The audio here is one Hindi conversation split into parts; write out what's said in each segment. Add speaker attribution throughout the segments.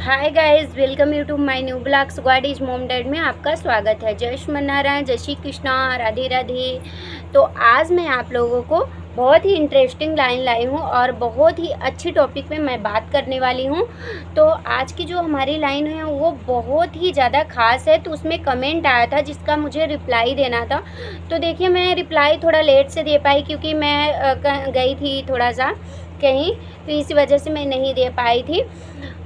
Speaker 1: Hi guys, welcome you to my new blog squad is mom dad में आपका स्वागत है। जय श्रीमन्नारायण, जय श्री कृष्णा, राधे राधे। तो आज मैं आप लोगों को बहुत ही इंटरेस्टिंग लाइन लाई हूँ और बहुत ही अच्छी टॉपिक पे मैं बात करने वाली हूँ। तो आज की जो हमारी लाइन है वो बहुत ही ज़्यादा ख़ास है। तो उसमें कमेंट आया था जिसका मुझे रिप्लाई देना था। तो देखिए, मैं रिप्लाई थोड़ा लेट से दे पाई क्योंकि मैं गई थी थोड़ा सा कहीं, तो इसी वजह से मैं नहीं दे पाई थी।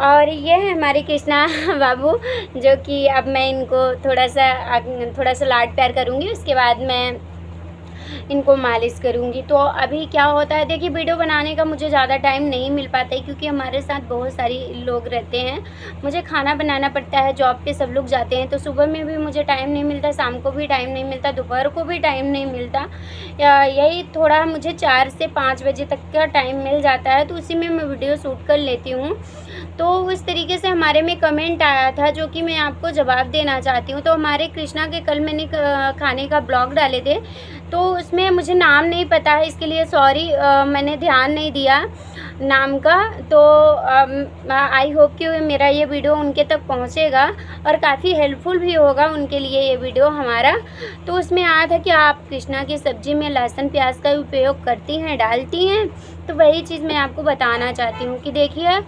Speaker 1: और ये है हमारे कृष्णा बाबू, जो कि अब मैं इनको थोड़ा सा लाड प्यार करूँगी, उसके बाद मैं इनको मालिश करूँगी। तो अभी क्या होता है, देखिए वीडियो बनाने का मुझे ज़्यादा टाइम नहीं मिल पाता है क्योंकि हमारे साथ बहुत सारी लोग रहते हैं। मुझे खाना बनाना पड़ता है, जॉब पे सब लोग जाते हैं, तो सुबह में भी मुझे टाइम नहीं मिलता, शाम को भी टाइम नहीं मिलता, दोपहर को भी टाइम नहीं मिलता। यही थोड़ा मुझे 4 से 5 बजे तक का टाइम मिल जाता है, तो उसी में मैं वीडियो शूट कर लेती हूँ। तो उस तरीके से हमारे में कमेंट आया था जो कि मैं आपको जवाब देना चाहती हूँ। तो हमारे कृष्णा के कल मैंने खाने का ब्लॉग डाले थे, तो उसमें मुझे नाम नहीं पता है, इसके लिए सॉरी, मैंने ध्यान नहीं दिया नाम का। तो आई होप कि मेरा ये वीडियो उनके तक पहुंचेगा और काफ़ी हेल्पफुल भी होगा उनके लिए ये वीडियो हमारा। तो उसमें आया था कि आप कृष्णा की सब्ज़ी में लहसुन प्याज का उपयोग करती हैं, डालती हैं। तो वही चीज़ मैं आपको बताना चाहती हूँ कि देखिए,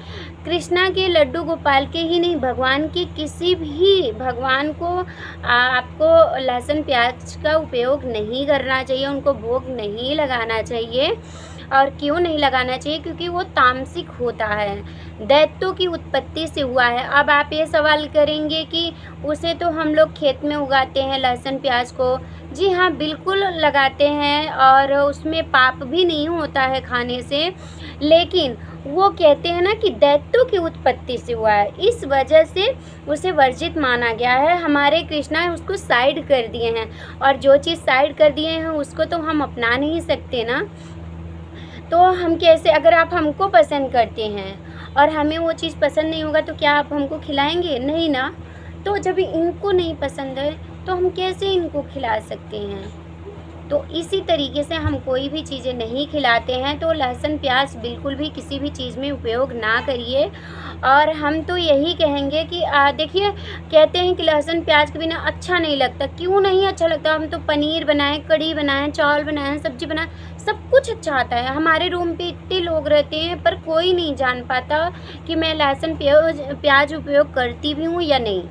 Speaker 1: कृष्णा के लड्डू गोपाल के ही नहीं, भगवान की किसी भी भगवान को आपको लहसुन प्याज का उपयोग नहीं करना चाहिए, उनको भोग नहीं लगाना चाहिए। और क्यों नहीं लगाना चाहिए? क्योंकि वो तामसिक होता है, दैत्यों की उत्पत्ति से हुआ है। अब आप ये सवाल करेंगे कि उसे तो हम लोग खेत में उगाते हैं लहसुन प्याज को। जी हाँ, बिल्कुल लगाते हैं और उसमें पाप भी नहीं होता है खाने से, लेकिन वो कहते हैं ना कि दैत्यों की उत्पत्ति से हुआ है, इस वजह से उसे वर्जित माना गया है। हमारे कृष्णा उसको साइड कर दिए हैं, और जो चीज़ साइड कर दिए हैं उसको तो हम अपना नहीं सकते ना। तो हम कैसे, अगर आप हमको पसंद करते हैं और हमें वो चीज़ पसंद नहीं होगा तो क्या आप हमको खिलाएंगे? नहीं ना। तो जब इनको नहीं पसंद है तो हम कैसे इनको खिला सकते हैं? तो इसी तरीके से हम कोई भी चीज़ें नहीं खिलाते हैं। तो लहसुन प्याज बिल्कुल भी किसी भी चीज़ में उपयोग ना करिए। और हम तो यही कहेंगे कि देखिए, कहते हैं कि लहसुन प्याज के बिना अच्छा नहीं लगता। क्यों नहीं अच्छा लगता? हम तो पनीर बनाएं, कढ़ी बनाएं, चावल बनाएं, सब्जी बनाएं, सब कुछ अच्छा आता है। हमारे रूम पे इतने लोग रहते हैं पर कोई नहीं जान पाता कि मैं लहसुन प्याज उपयोग करती भी हूँ या नहीं।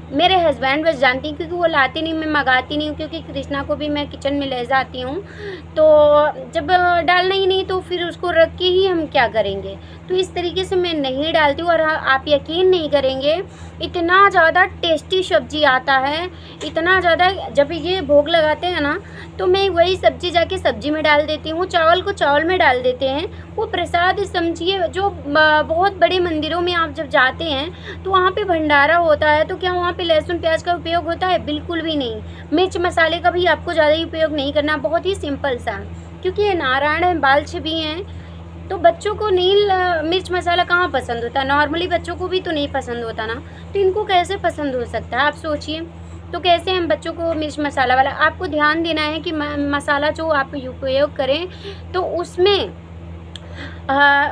Speaker 1: मेरे हस्बैंड बस जानती हैं, क्योंकि वो लाते नहीं, मैं मंगाती नहीं हूँ, क्योंकि कृष्णा को भी मैं किचन में ले जाती हूँ। तो जब डालना ही नहीं तो फिर उसको रख के ही हम क्या करेंगे? तो इस तरीके से मैं नहीं डालती हूँ। और आप यकीन नहीं करेंगे, इतना ज़्यादा टेस्टी सब्जी आता है, इतना ज़्यादा। जब ये भोग लगाते हैं ना, तो मैं वही सब्जी जाके सब्जी में डाल देती हूँ, चावल को चावल में डाल देते हैं। वो प्रसाद समझिए, जो बहुत बड़े मंदिरों में आप जब जाते हैं तो वहाँ पे भंडारा होता है, तो क्या वहाँ पे लहसुन प्याज का उपयोग होता है? बिल्कुल भी नहीं। मिर्च मसाले का भी आपको ज़्यादा ही उपयोग नहीं करना, बहुत ही सिंपल सा, क्योंकि ये नारायण है, बालछ भी हैं। तो बच्चों को नील मिर्च मसाला कहाँ पसंद होता है? नॉर्मली बच्चों को भी तो नहीं पसंद होता ना, तो इनको कैसे पसंद हो सकता है? आप सोचिए। तो कैसे हम बच्चों को मिर्च मसाला वाला, आपको ध्यान देना है कि मसाला जो आप उपयोग करें तो उसमें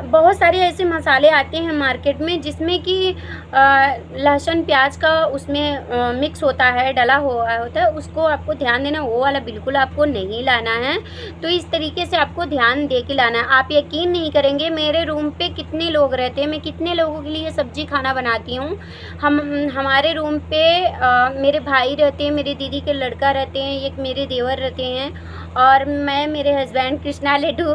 Speaker 1: बहुत सारे ऐसे मसाले आते हैं मार्केट में जिसमें कि लहसुन प्याज का उसमें मिक्स होता है, डला हुआ होता है। उसको आपको ध्यान देना, वो वाला बिल्कुल आपको नहीं लाना है। तो इस तरीके से आपको ध्यान दे के लाना है। आप यकीन नहीं करेंगे, मेरे रूम पे कितने लोग रहते हैं, मैं कितने लोगों के लिए सब्जी खाना बनाती हूँ। हमारे रूम पे मेरे भाई रहते हैं, मेरी दीदी के लड़का रहते हैं, एक मेरे देवर रहते हैं, और मैं, मेरे हस्बैंड कृष्णा लड्डू,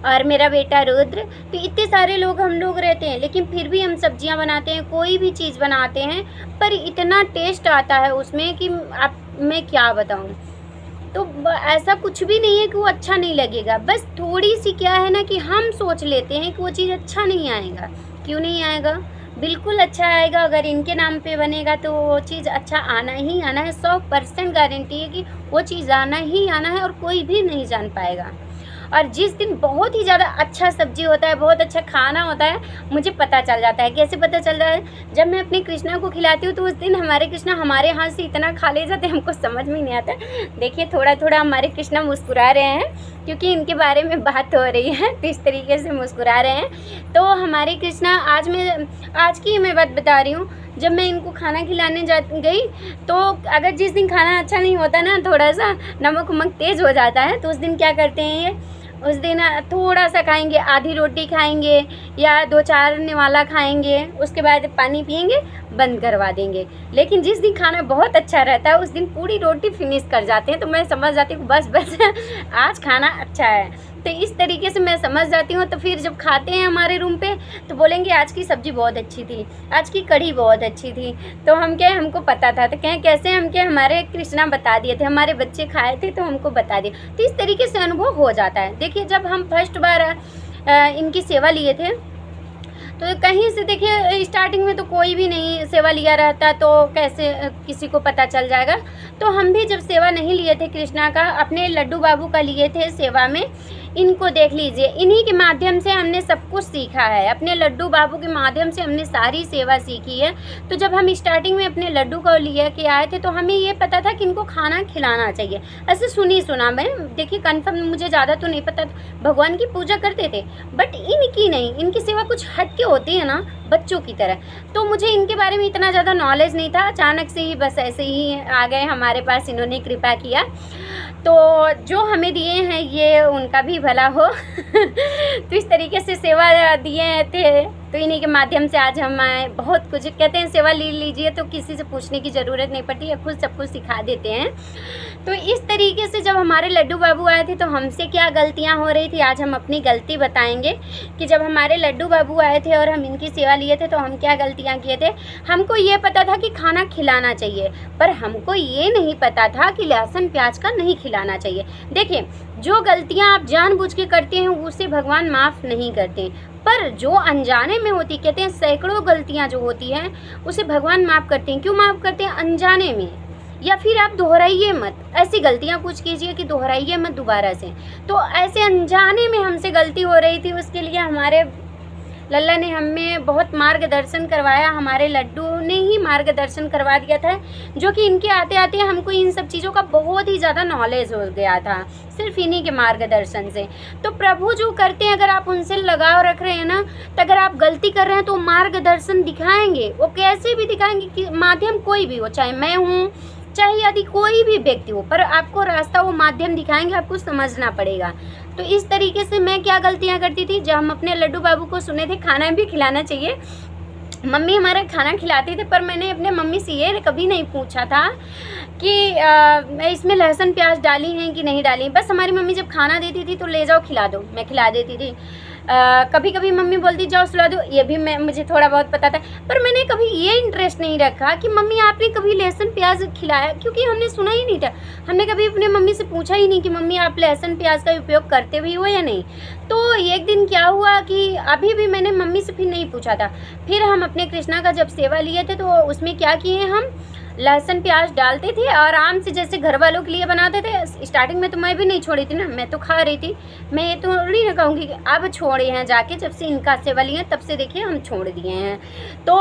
Speaker 1: और मेरा बेटा रुद्र। तो इतने सारे लोग हम लोग रहते हैं, लेकिन फिर भी हम सब्जियां बनाते हैं, कोई भी चीज़ बनाते हैं, पर इतना टेस्ट आता है उसमें कि आप, मैं क्या बताऊं। तो ऐसा कुछ भी नहीं है कि वो अच्छा नहीं लगेगा, बस थोड़ी सी क्या है ना कि हम सोच लेते हैं कि वो चीज़ अच्छा नहीं आएगा। क्यों नहीं आएगा? बिल्कुल अच्छा आएगा। अगर इनके नाम पे बनेगा तो वो चीज़ अच्छा आना ही आना है। 100% गारंटी है कि वो चीज़ आना ही आना है, और कोई भी नहीं जान पाएगा। और जिस दिन बहुत ही ज़्यादा अच्छा सब्जी होता है, बहुत अच्छा खाना होता है, मुझे पता चल जाता है। कैसे पता चल रहा है? जब मैं अपने कृष्णा को खिलाती हूँ तो उस दिन हमारे कृष्णा हमारे हाथ से इतना खा ले जाते हैं, हमको समझ में नहीं आता। देखिए थोड़ा थोड़ा हमारे कृष्णा मुस्कुरा रहे हैं क्योंकि इनके बारे में बात हो रही है, तो इस तरीके से मुस्कुरा रहे हैं। तो हमारे कृष्णा आज की मैं बात बता रही हूँ, जब मैं इनको खाना खिलाने गई तो अगर जिस दिन खाना अच्छा नहीं होता ना, थोड़ा सा नमक वमक तेज़ हो जाता है, तो उस दिन क्या करते हैं ये, उस दिन थोड़ा सा खाएंगे, आधी रोटी खाएंगे या 2-4 निवाला खाएंगे, उसके बाद पानी पिएंगे, बंद करवा देंगे। लेकिन जिस दिन खाना बहुत अच्छा रहता है उस दिन पूरी रोटी फिनिश कर जाते हैं। तो मैं समझ जाती हूँ बस आज खाना अच्छा है। तो इस तरीके से मैं समझ जाती हूँ। तो फिर जब खाते हैं हमारे रूम पे तो बोलेंगे आज की सब्ज़ी बहुत अच्छी थी, आज की कढ़ी बहुत अच्छी थी। तो हम क्या, हमको पता था। तो कहें कैसे, हम क्या, हमारे कृष्णा बता दिए थे, हमारे बच्चे खाए थे तो हमको बता दिए। तो इस तरीके से अनुभव हो जाता है। देखिए जब हम फर्स्ट बार इनकी सेवा लिए थे तो कहीं से, देखिए स्टार्टिंग में तो कोई भी नहीं सेवा लिया रहता, तो कैसे किसी को पता चल जाएगा। तो हम भी जब सेवा नहीं लिए थे कृष्णा का, अपने लड्डू बाबू का लिए थे सेवा में। इनको देख लीजिए, इन्हीं के माध्यम से हमने सब कुछ सीखा है, अपने लड्डू बाबू के माध्यम से हमने सारी सेवा सीखी है। तो जब हम स्टार्टिंग में अपने लड्डू को लिए के आए थे तो हमें ये पता था कि इनको खाना खिलाना चाहिए। ऐसे सुना मैं, देखिए कन्फर्म मुझे ज़्यादा तो नहीं पता था, भगवान की पूजा करते थे, बट इनकी नहीं, इनकी सेवा कुछ हट के होती है ना, बच्चों की तरह। तो मुझे इनके बारे में इतना ज़्यादा नॉलेज नहीं था, अचानक से ही बस ऐसे ही आ गए हमारे पास, इन्होंने कृपा किया। तो जो हमें दिए हैं ये उनका भी भला हो तो इस तरीके से सेवा दिए थे, तो इन्हीं के माध्यम से आज हम आए। बहुत कुछ कहते हैं, सेवा ले लीजिए तो किसी से पूछने की ज़रूरत नहीं पड़ती है, खुद सब कुछ सिखा देते हैं। तो इस तरीके से जब हमारे लड्डू बाबू आए थे तो हमसे क्या गलतियां हो रही थी, आज हम अपनी गलती बताएंगे कि जब हमारे लड्डू बाबू आए थे और हम इनकी सेवा लिए थे तो हम क्या गलतियां किए थे। हमको ये पता था कि खाना खिलाना चाहिए, पर हमको ये नहीं पता था कि लहसुन प्याज का नहीं खिलाना चाहिए। देखिए जो गलतियां आप जानबूझ के करते हैं उसे भगवान माफ़ नहीं करते, पर जो अनजाने में होती, कहते हैं सैकड़ों गलतियां जो होती हैं उसे भगवान माफ़ करते हैं। क्यों माफ़ करते हैं? अनजाने में, या फिर आप दोहराइए मत, ऐसी गलतियां कुछ कीजिए कि दोहराइए मत दोबारा से। तो ऐसे अनजाने में हमसे गलती हो रही थी, उसके लिए हमारे लल्ला ने हमें बहुत मार्गदर्शन करवाया, हमारे लड्डू ने ही मार्गदर्शन करवा दिया था, जो कि इनके आते आते हमको इन सब चीज़ों का बहुत ही ज़्यादा नॉलेज हो गया था, सिर्फ इन्हीं के मार्गदर्शन से। तो प्रभु जो करते हैं, अगर आप उनसे लगाव रख रहे हैं ना, तो अगर आप गलती कर रहे हैं तो मार्गदर्शन दिखाएंगे। वो कैसे भी दिखाएंगे, कि माध्यम कोई भी हो, चाहे मैं हूँ, चाहे यदि कोई भी व्यक्ति हो, पर आपको रास्ता वो माध्यम दिखाएंगे, आपको समझना पड़ेगा। तो इस तरीके से मैं क्या गलतियां करती थी, जब हम अपने लड्डू बाबू को सुने थे खाना भी खिलाना चाहिए, मम्मी हमारा खाना खिलाते थे, पर मैंने अपने मम्मी से ये कभी नहीं पूछा था कि इसमें लहसुन प्याज डाली हैं कि नहीं डाली। बस हमारी मम्मी जब खाना देती थी तो ले जाओ खिला दो, मैं खिला देती थी। कभी कभी मम्मी बोलती जाओ सुला दो, ये भी मुझे थोड़ा बहुत पता था, पर मैंने कभी ये इंटरेस्ट नहीं रखा कि मम्मी आपने कभी लहसुन प्याज खिलाया, क्योंकि हमने सुना ही नहीं था। हमने कभी अपने मम्मी से पूछा ही नहीं कि मम्मी आप लहसुन प्याज का उपयोग करते भी हो या नहीं। तो एक दिन क्या हुआ कि अभी भी मैंने मम्मी से फिर नहीं पूछा था। फिर हम अपने कृष्णा का जब सेवा लिए थे तो उसमें क्या किए, हम लहसुन प्याज डालते थे, आराम से जैसे घर वालों के लिए बनाते थे। स्टार्टिंग में तो मैं भी नहीं छोड़ी थी ना, मैं तो खा रही थी। मैं ये तो नहीं कहूँगी कि अब छोड़े हैं जाके, जब से इनका सेवा लिए तब से देखिए हम छोड़ दिए हैं। तो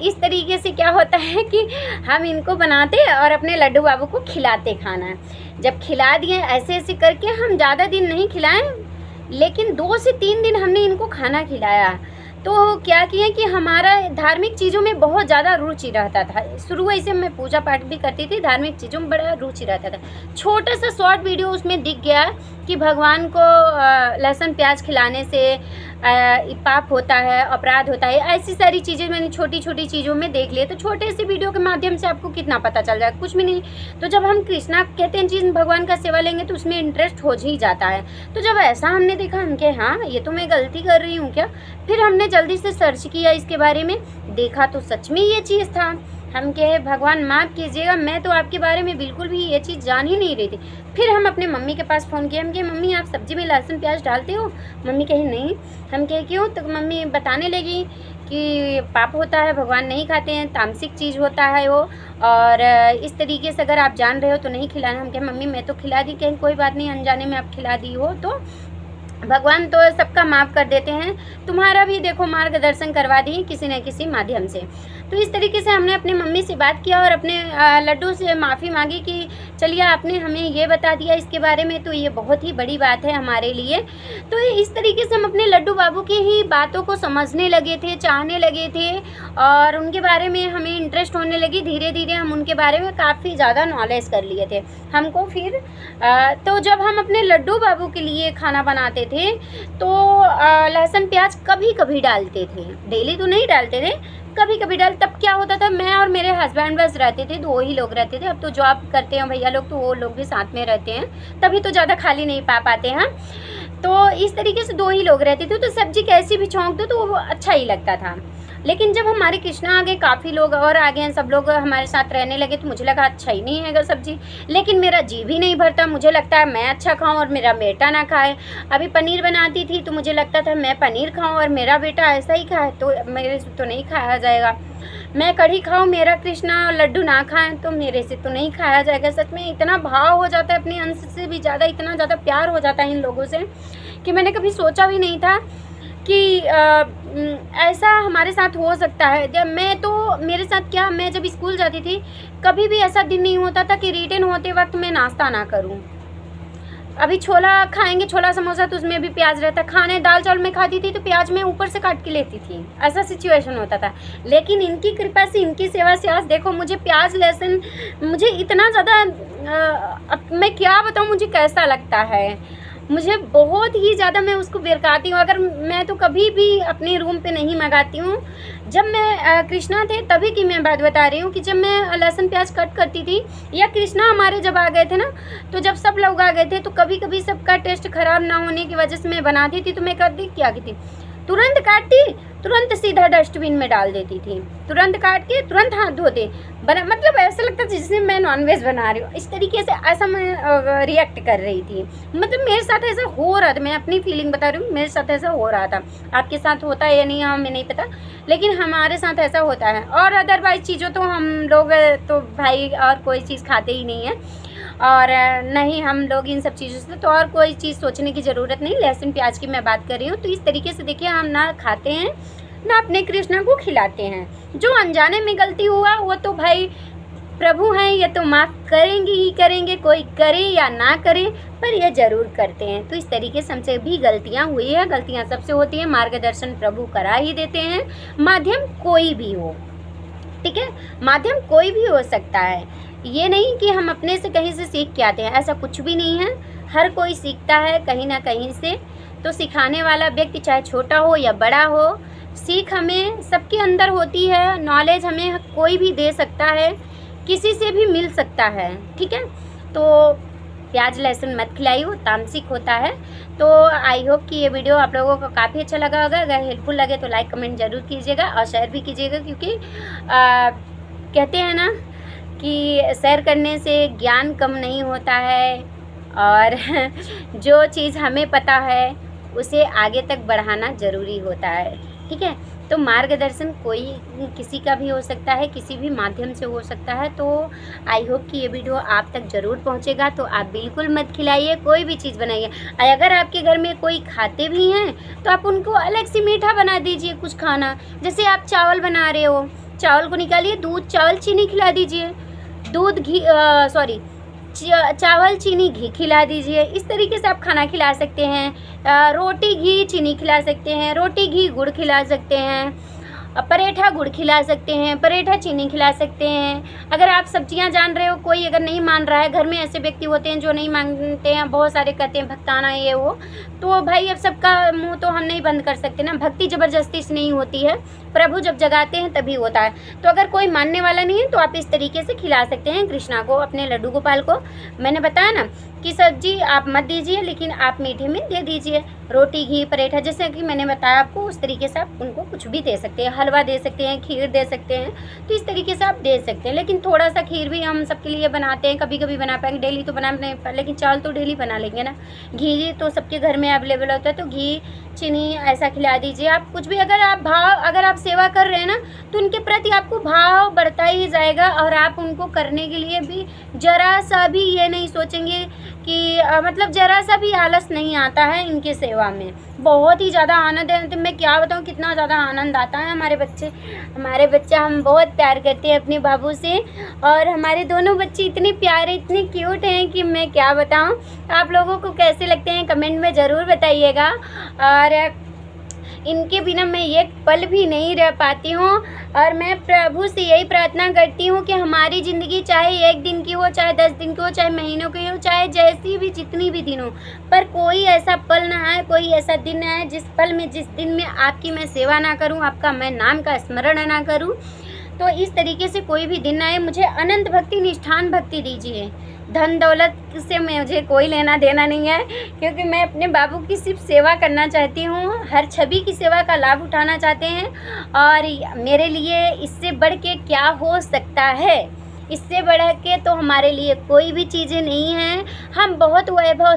Speaker 1: इस तरीके से क्या होता है कि हम इनको बनाते और अपने लड्डू बाबू को खिलाते खाना। जब खिला दिए ऐसे ऐसे करके, हम ज़्यादा दिन नहीं खिलाएं, लेकिन 2 से 3 दिन हमने इनको खाना खिलाया। तो क्या किया कि हमारा धार्मिक चीज़ों में बहुत ज़्यादा रुचि रहता था। शुरू से मैं पूजा पाठ भी करती थी, धार्मिक चीज़ों में बड़ा रुचि रहता था। छोटा सा शॉर्ट वीडियो उसमें दिख गया कि भगवान को लहसुन प्याज खिलाने से पाप होता है, अपराध होता है, ऐसी सारी चीज़ें मैंने छोटी छोटी चीज़ों में देख लिए। तो छोटे से वीडियो के माध्यम से आपको कितना पता चल जाएगा, कुछ भी नहीं। तो जब हम कृष्णा कहते हैं चीज़ भगवान का सेवा लेंगे तो उसमें इंटरेस्ट हो ही जाता है। तो जब ऐसा हमने देखा, हम कहे हाँ ये तो मैं गलती कर रही हूँ क्या। फिर हमने जल्दी से सर्च किया इसके बारे में, देखा तो सच में ये चीज़ था। हम कहे भगवान माफ़ कीजिएगा, मैं तो आपके बारे में बिल्कुल भी ये चीज़ जान ही नहीं रही थी। फिर हम अपने मम्मी के पास फ़ोन किया, हम कहे मम्मी आप सब्ज़ी में लहसुन प्याज डालते हो? मम्मी कही नहीं। हम कहे क्यों? तो मम्मी बताने लगी कि पाप होता है, भगवान नहीं खाते हैं, तामसिक चीज़ होता है वो, और इस तरीके से अगर आप जान रहे हो तो नहीं खिलाना। हम कहे मम्मी मैं तो खिला दी। कहीं कोई बात नहीं, अनजाने में आप खिला दी हो तो भगवान तो सबका माफ़ कर देते हैं, तुम्हारा भी देखो मार्गदर्शन करवा दी किसी न किसी माध्यम से। तो इस तरीके से हमने अपनी मम्मी से बात किया और अपने लड्डू से माफ़ी मांगी कि चलिए आपने हमें ये बता दिया इसके बारे में, तो ये बहुत ही बड़ी बात है हमारे लिए। तो इस तरीके से हम अपने लड्डू बाबू की ही बातों को समझने लगे थे, चाहने लगे थे, और उनके बारे में हमें इंटरेस्ट होने लगी। धीरे धीरे हम उनके बारे में काफ़ी ज़्यादा नॉलेज कर लिए थे हमको। फिर तो जब हम अपने लड्डू बाबू के लिए खाना बनाते थे तो लहसुन प्याज कभी कभी डालते थे, डेली तो नहीं डालते थे, कभी कभी डाल। तब क्या होता था, मैं और मेरे हस्बैंड बस रहते थे, 2 ही लोग रहते थे। अब तो जॉब करते हैं भैया लोग, तो वो लोग भी साथ में रहते हैं, तभी तो ज़्यादा खाली नहीं पा पाते हैं। तो इस तरीके से 2 ही लोग रहते थे, तो सब्जी कैसी भी छौंक दो तो वो अच्छा ही लगता था। लेकिन जब हमारे कृष्णा आ गए, काफ़ी लोग और आ गए हैं, सब लोग हमारे साथ रहने लगे, तो मुझे लगा अच्छा ही नहीं है सब्जी। लेकिन मेरा जी भी नहीं भरता, मुझे लगता है मैं अच्छा खाऊं और मेरा बेटा ना खाए। अभी पनीर बनाती थी तो मुझे लगता था मैं पनीर खाऊं और मेरा बेटा ऐसा ही खाए, तो मेरे से तो नहीं खाया जाएगा। मैं कढ़ी खाऊं, मेरा कृष्णा लड्डू ना खाएं, तो मेरे से तो नहीं खाया जाएगा। सच में इतना भाव हो जाता है, अपने अंश से भी ज़्यादा इतना ज़्यादा प्यार हो जाता है इन लोगों से कि मैंने कभी सोचा भी नहीं था कि ऐसा हमारे साथ हो सकता है। जब मैं तो मेरे साथ क्या, मैं जब स्कूल जाती थी कभी भी ऐसा दिन नहीं होता था कि रिटर्न होते वक्त मैं नाश्ता ना करूं। अभी छोला खाएंगे, छोला समोसा, तो उसमें भी प्याज रहता। खाने दाल चावल में खाती थी तो प्याज मैं ऊपर से काट के लेती थी, ऐसा सिचुएशन होता था। लेकिन इनकी कृपा से, इनकी सेवा से आज देखो मुझे प्याज लहसुन मुझे इतना ज़्यादा अब मैं क्या बताऊँ मुझे कैसा लगता है। मुझे बहुत ही ज़्यादा मैं उसको बेरकाती हूँ। अगर मैं तो कभी भी अपने रूम पे नहीं मंगाती हूँ। जब मैं कृष्णा थे तभी की मैं बात बता रही हूँ कि जब मैं लहसुन प्याज कट करती थी, या कृष्णा हमारे जब आ गए थे ना, तो जब सब लोग आ गए थे तो कभी कभी सबका टेस्ट ख़राब ना होने की वजह से मैं बनाती थी, तो मैं करती क्या की थी, तुरंत काटती, तुरंत सीधा डस्टबिन में डाल देती थी, तुरंत काट के तुरंत हाथ धोते बना। मतलब ऐसा लगता था जैसे मैं नॉनवेज बना रही हूँ, इस तरीके से ऐसा मैं रिएक्ट कर रही थी। मतलब मेरे साथ ऐसा हो रहा था, मैं अपनी फीलिंग बता रही हूँ, मेरे साथ ऐसा हो रहा था। आपके साथ होता है या नहीं हमें नहीं पता, लेकिन हमारे साथ ऐसा होता है। और अदरवाइज चीज़ों तो हम लोग तो भाई और कोई चीज़ खाते ही नहीं है, और नहीं हम लोग इन सब चीज़ों से तो और कोई चीज़ सोचने की ज़रूरत नहीं। लहसुन प्याज की मैं बात कर रही हूँ। तो इस तरीके से देखिए हम ना खाते हैं ना अपने कृष्णा को खिलाते हैं। जो अनजाने में गलती हुआ वो तो भाई प्रभु हैं, ये तो माफ़ करेंगे ही करेंगे, कोई करे या ना करे पर ये ज़रूर करते हैं। तो इस तरीके से हमसे भी गलतियाँ हुई है, गलतियाँ सबसे होती हैं, मार्गदर्शन प्रभु करा ही देते हैं। माध्यम कोई भी हो, ठीक है, माध्यम कोई भी हो सकता है। ये नहीं कि हम अपने से कहीं से सीख के आते हैं, ऐसा कुछ भी नहीं है। हर कोई सीखता है कहीं ना कहीं से। तो सिखाने वाला व्यक्ति चाहे छोटा हो या बड़ा हो, सीख हमें सबके अंदर होती है। नॉलेज हमें कोई भी दे सकता है, किसी से भी मिल सकता है, ठीक है। तो प्याज लहसुन मत खिलाइए, वो तामसिक होता है। तो आई होप कि ये वीडियो आप लोगों को काफ़ी अच्छा लगा होगा। अगर हेल्पफुल लगे तो लाइक कमेंट ज़रूर कीजिएगा और शेयर भी कीजिएगा, क्योंकि कहते हैं ना कि शेयर करने से ज्ञान कम नहीं होता है, और जो चीज़ हमें पता है उसे आगे तक बढ़ाना ज़रूरी होता है, ठीक है। तो मार्गदर्शन कोई किसी का भी हो सकता है, किसी भी माध्यम से हो सकता है। तो आई होप कि ये वीडियो आप तक ज़रूर पहुंचेगा। तो आप बिल्कुल मत खिलाइए, कोई भी चीज़ बनाइए। अगर आपके घर में कोई खाते भी हैं तो आप उनको अलग से मीठा बना दीजिए कुछ खाना। जैसे आप चावल बना रहे हो, चावल को निकालिए, दूध चावल चीनी खिला दीजिए, दूध घी चावल चीनी घी खिला दीजिए। इस तरीके से आप खाना खिला सकते हैं। रोटी घी चीनी खिला सकते हैं, रोटी घी गुड़ खिला सकते हैं, पराठा गुड़ खिला सकते हैं, पराठा चीनी खिला सकते हैं। अगर आप सब्जियां जान रहे हो, कोई अगर नहीं मान रहा है, घर में ऐसे व्यक्ति होते हैं जो नहीं मानते हैं, बहुत सारे कहते हैं भक्ताना ये वो, तो भाई अब सबका मुंह तो हम नहीं बंद कर सकते ना। भक्ति ज़बरदस्ती से नहीं होती है, प्रभु जब जगाते हैं तभी होता है। तो अगर कोई मानने वाला नहीं है तो आप इस तरीके से खिला सकते हैं कृष्णा को, अपने लड्डू गोपाल को। मैंने बताया ना कि सब्जी आप मत दीजिए, लेकिन आप मीठे में दे दीजिए, रोटी, घी, पराठा, जैसे कि मैंने बताया आपको उस तरीके से आप उनको कुछ भी दे सकते हैं। हलवा दे सकते हैं, खीर दे सकते हैं, तो इस तरीके से आप दे सकते हैं। लेकिन थोड़ा सा खीर भी हम सबके लिए बनाते हैं, कभी कभी बना पाएंगे, डेली तो बना नहीं पाए, लेकिन चावल तो डेली बना लेंगे ना। घी तो सबके घर में अवेलेबल होता है, तो घी, चीनी ऐसा खिला दीजिए। आप कुछ भी अगर आप सेवा कर रहे हैं ना, तो उनके प्रति आपको भाव बढ़ता ही जाएगा, और आप उनको करने के लिए भी ज़रा सा भी ये नहीं सोचेंगे कि मतलब ज़रा सा भी आलस नहीं आता है इनके सेवा में। बहुत ही ज़्यादा आनंद है, तो मैं क्या बताऊँ कितना ज़्यादा आनंद आता है। हमारे बच्चे हम बहुत प्यार करते हैं अपने बाबू से, और हमारे दोनों बच्चे इतने प्यारे, इतने क्यूट हैं कि मैं क्या बताऊँ। आप लोगों को कैसे लगते हैं कमेंट में ज़रूर बताइएगा। और इनके बिना मैं एक पल भी नहीं रह पाती हूँ, और मैं प्रभु से यही प्रार्थना करती हूँ कि हमारी ज़िंदगी चाहे 1 दिन की हो, चाहे 10 दिन की हो, चाहे महीनों की हो, चाहे जैसी भी जितनी भी दिन हो, पर कोई ऐसा पल ना आए, कोई ऐसा दिन ना आए जिस दिन में आपकी मैं सेवा ना करूँ, आपका मैं नाम का स्मरण ना करूँ। तो इस तरीके से कोई भी दिन आए, मुझे अनंत भक्ति, निष्ठान भक्ति दीजिए। धन दौलत से मुझे कोई लेना देना नहीं है, क्योंकि मैं अपने बाबू की सिर्फ सेवा करना चाहती हूँ। हर छवि की सेवा का लाभ उठाना चाहते हैं, और मेरे लिए इससे बढ़ के क्या हो सकता है। इससे बढ़ के तो हमारे लिए कोई भी चीज़ें नहीं हैं। हम बहुत वैभव